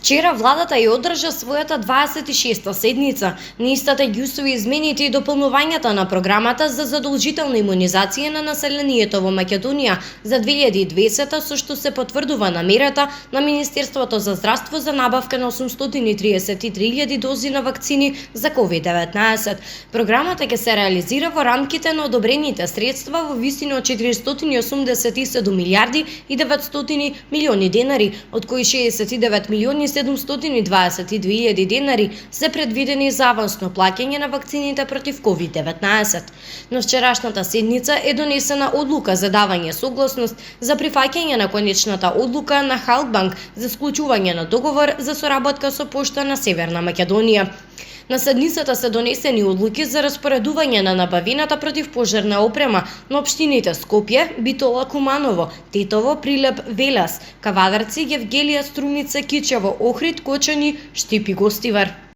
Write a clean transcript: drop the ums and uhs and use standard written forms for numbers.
Вчера владата ја одржа својата 26-та седница. На истата ги усвои измените и дополнувањата на програмата за задолжителна имунизација на населението во Македонија за 2020 со што се потврдува намерата на Министерството за здравство за набавка на 833.000 дози на вакцини за COVID-19. Програмата ќе се реализира во рамките на одобрените средства во висина од 487 милиарди и 900 милиони денари, од кои 69 милиони 722.000 денари се предвидени за авансно плаќање на вакцините против COVID-19. На вчерашната седница е донесена одлука за давање согласност за прифаќање на конечната одлука на Халкбанк за склучување на договор за соработка со Пошта на Северна Македонија. На седницата се донесени одлуки за распоредување на набавената противпожарна опрема на општините Скопје, Битола, Куманово, Тетово, Прилеп, Велас, Кавадарци, Евгелија, Струмица, Кичево, Охрид, Кочани, Штип и Гостивар.